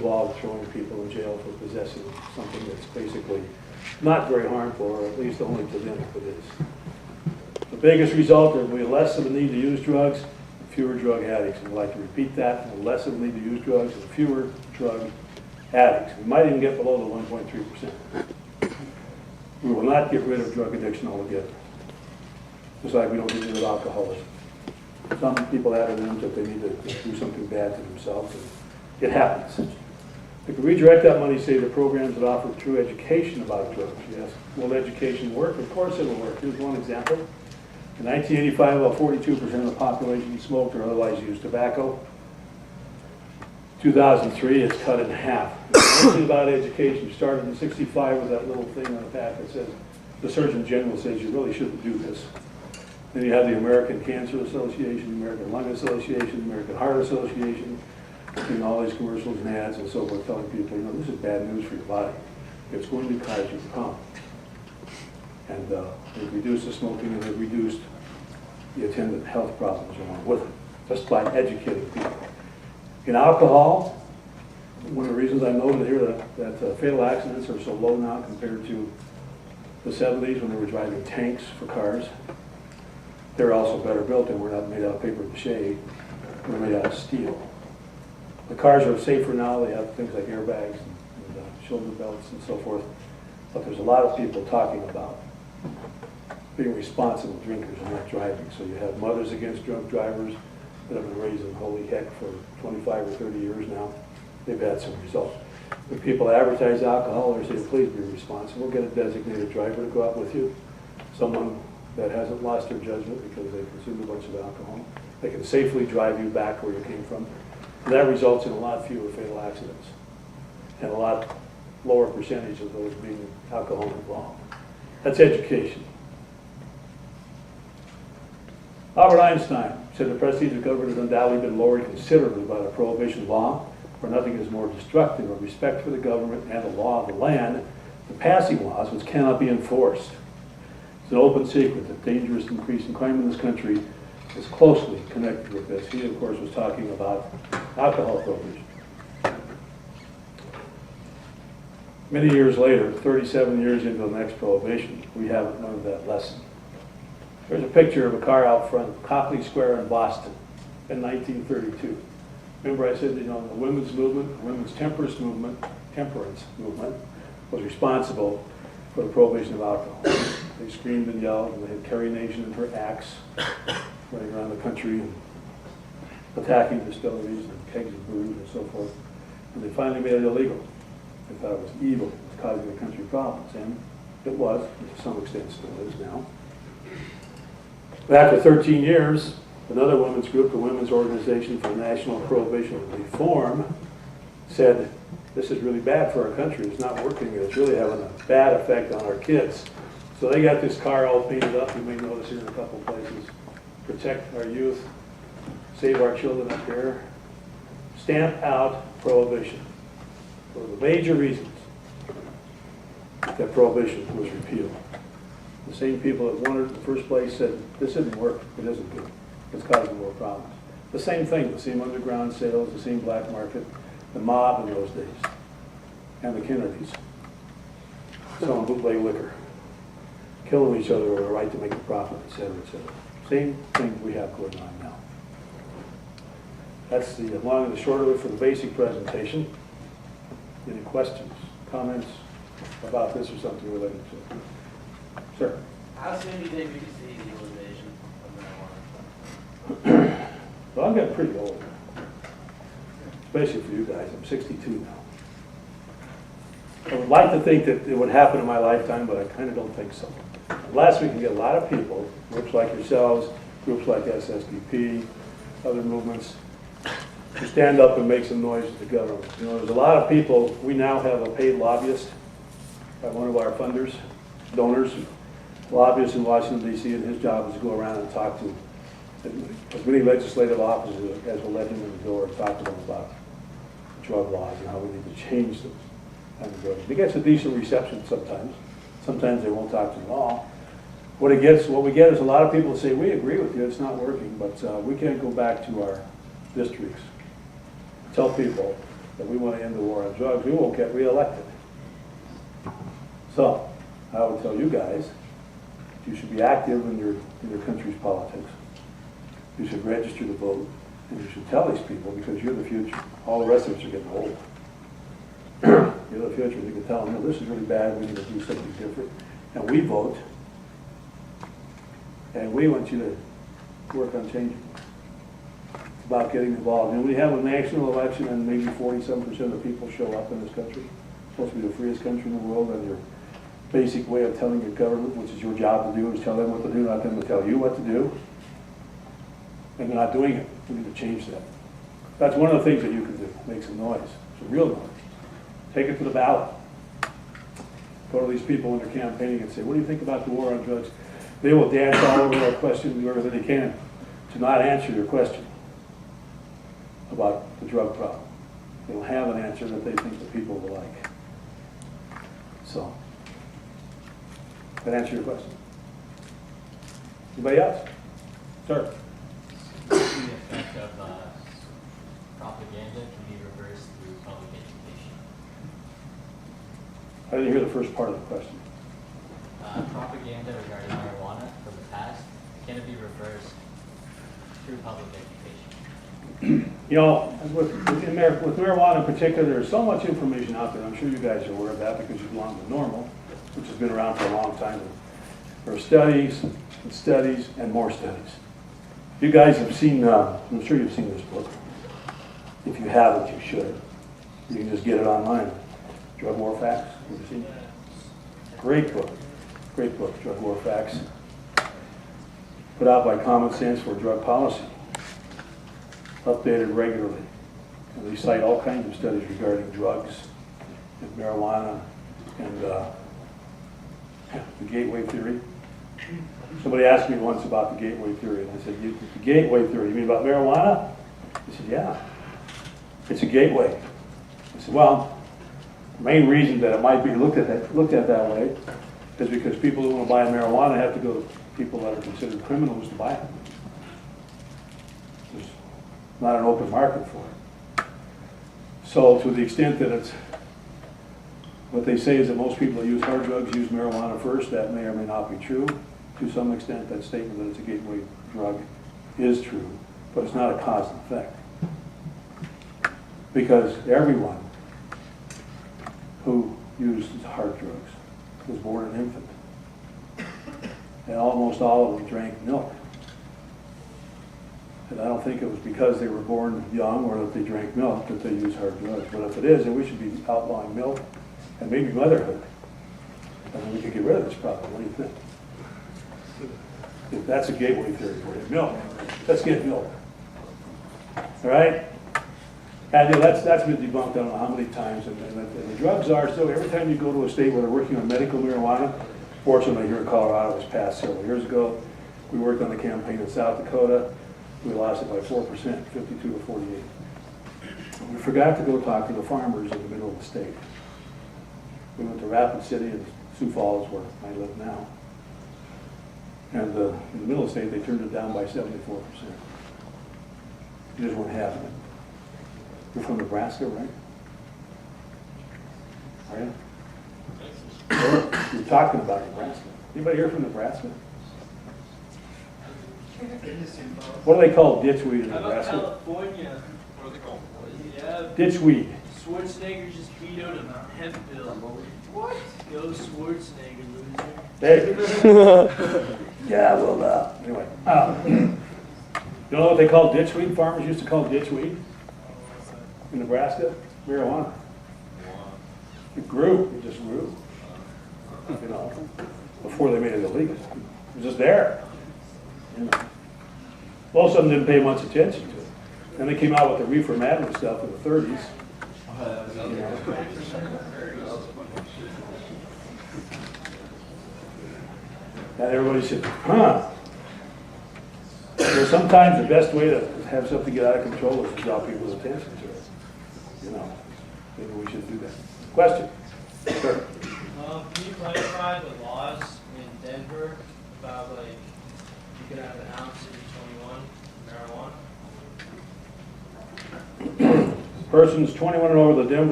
involved throwing people in jail for possessing something that's basically not very harmful, or at least only to them if it is. The biggest result is we have less of a need to use drugs, fewer drug addicts. And I'd like to repeat that, less of a need to use drugs and fewer drug addicts. We might even get below the 1.3%. We will not get rid of drug addiction altogether. Just like we don't get rid of alcoholism. Some people have it in them that they need to do something bad to themselves, and it happens. If we redirect that money, say, to programs that offer true education about drugs, yes, will education work? Of course it will work. Here's one example. In 1985, about 42% of the population smoked or otherwise used tobacco. 2003, it's cut in half. One thing about education, started in '65 with that little thing on the back that says, the Surgeon General says you really shouldn't do this. Then you have the American Cancer Association, the American Lung Association, the American Heart Association, doing all these commercials and ads and so forth, telling people, you know, this is bad news for your body. It's going to cause you harm. And they've reduced the smoking, and they've reduced the attendant health problems along with it, just by educating people. In alcohol, one of the reasons I noted here that fatal accidents are so low now compared to the 70s when they were driving tanks for cars. They're also better built, and we're not made out of paper mache, we're made out of steel. The cars are safer now, they have things like airbags and shoulder belts and so forth, but there's a lot of people talking about being responsible drinkers and not driving. So you have Mothers Against Drunk Drivers that have been raising holy heck for 25 or 30 years now. They've had some results. When people advertise alcohol or say, please be responsible, get a designated driver to go out with you, someone that hasn't lost their judgment because they consumed a bunch of alcohol. They can safely drive you back where you came from. And that results in a lot fewer fatal accidents and a lot lower percentage of those being alcohol involved. That's education. Albert Einstein said the prestige of government has undoubtedly been lowered considerably by the prohibition law, for nothing is more destructive of respect for the government and the law of the land than passing laws which cannot be enforced. It's an open secret that dangerous increase in crime in this country is closely connected with this. He, of course, was talking about alcohol prohibition. Many years later, 37 years into the next prohibition, we haven't learned that lesson. There's a picture of a car out front of Copley Square in Boston in 1932. Remember I said, you know, the women's movement, the women's temperance movement was responsible for the prohibition of alcohol. They screamed and yelled, and they had Carrie Nation and her axe running around the country and attacking distilleries and kegs of booze and so forth. And they finally made it illegal. They thought it was evil, it was causing the country problems, and it was, to some extent still is now. But after 13 years, another women's group, the Women's Organization for National Prohibition Reform, said, this is really bad for our country. It's not working. It's really having a bad effect on our kids. So they got this car all painted up. You may notice here in a couple places. Protect our youth, save our children up here, stamp out prohibition. One of the major reasons that prohibition was repealed. The same people that wanted it in the first place said, this didn't work, it isn't good, it's causing more problems. The same thing, the same underground sales, the same black market, the mob in those days, and the Kennedys, selling bootleg liquor, killing each other over the right to make a profit, etc., etc. Same thing we have going on now. That's the long and the short of it for the basic presentation. Any questions, comments about this or something related to it? Sir? How soon do you think we can see legalization of marijuana? Well, I'm getting pretty old, especially for you guys. I'm 62 now. I would like to think that it would happen in my lifetime, but I kind of don't think so. Unless we can get a lot of people, groups like yourselves, groups like SSDP, other movements, to stand up and make some noise with the government. You know, there's a lot of people. We now have a paid lobbyist by one of our funders, donors, lobbyist in Washington, D.C., and his job is to go around and talk to as many legislative officers as will let him in the door and talk to them about drug laws and how we need to change them. He gets a decent reception sometimes. Sometimes they won't talk to him at all. What we get is a lot of people that say, we agree with you, it's not working, but we can't go back to our districts. Tell people that we want to end the war on drugs, we won't get reelected. So, I would tell you guys, you should be active in your country's politics. You should register to vote, and you should tell these people, because you're the future. All the rest of us are getting old. You're the future. You can tell them, no, this is really bad, we need to do something different. And we vote, and we want you to work on changing. It's about getting involved. And we have a national election, and maybe 47% of the people show up in this country. It's supposed to be the freest country in the world, and your basic way of telling your government, which is your job to do, is tell them what to do, not them to tell you what to do. And they're not doing it. We need to change that. That's one of the things that you can do. Make some noise. It's a real noise. Take it to the ballot. Go to these people when they're campaigning and say, what do you think about the war on drugs? They will dance all over our question, do everything they can to not answer your question about the drug problem. They'll have an answer that they think the people will like. So, that answer your question? Anybody else? Sir? The effect of propaganda can be reversed through public education. I didn't hear the first part of the question. Propaganda regarding marijuana from the past, can it be reversed through public education? You know, with marijuana in particular, there's so much information out there. I'm sure you guys are aware of that because you belong to NORML, which has been around for a long time. There are studies and studies and more studies. You guys have seen, I'm sure you've seen this book. If you haven't, you should. You can just get it online. Drug War Facts. Have you seen it? Great book. Great book, Drug War Facts. Put out by Common Sense for Drug Policy. Updated regularly. And they cite all kinds of studies regarding drugs and marijuana and the gateway theory. Somebody asked me once about the gateway theory, and I said, the gateway theory, you mean about marijuana? He said, yeah, it's a gateway. I said, well, the main reason that it might be looked at that way is because people who want to buy marijuana have to go to people that are considered criminals to buy it. There's not an open market for it. So to the extent that it's, what they say is that most people that use hard drugs use marijuana first, that may or may not be true. To some extent, that statement that it's a gateway drug is true, but it's not a cause and effect. Because everyone who used hard drugs was born an infant. And almost all of them drank milk. And I don't think it was because they were born young or that they drank milk that they used hard drugs. But if it is, then we should be outlawing milk and maybe motherhood. And then we could get rid of this problem. What do you think? If that's a gateway theory for you. Milk. Let's get milk. All right? And you know, that's been debunked I don't know how many times. And the drugs are still, every time you go to a state where they're working on medical marijuana, fortunately here in Colorado, it was passed several years ago. We worked on the campaign in South Dakota. We lost it by 4%, 52 to 48. We forgot to go talk to the farmers in the middle of the state. We went to Rapid City and Sioux Falls, where I live now. And in the middle of the state, they turned it down by 74%. They just weren't having it. You're from Nebraska, right? Are you? You're talking about Nebraska. Anybody here from Nebraska? What do they call ditchweed in How about Nebraska? California? What are they called? Yeah. Ditchweed. Schwarzenegger just vetoed a hemp bill. What? Go Schwarzenegger, loser. Hey. Yeah, well, anyway. You know what they call ditchweed? Farmers used to call ditchweed in Nebraska? Marijuana. It grew. It just grew. You know, before they made it illegal. It was just there. You know. Most of them didn't pay much attention to it. Then they came out with the reefer madness stuff in the 30s. You know. And everybody said, huh. So sometimes the best way to have something get out of control is to draw people's attention to it. You know, maybe we should do that. Question? Sure. Can you clarify the laws in Denver about, like, you can have an ounce of 21 marijuana? Persons 21 and over the Denver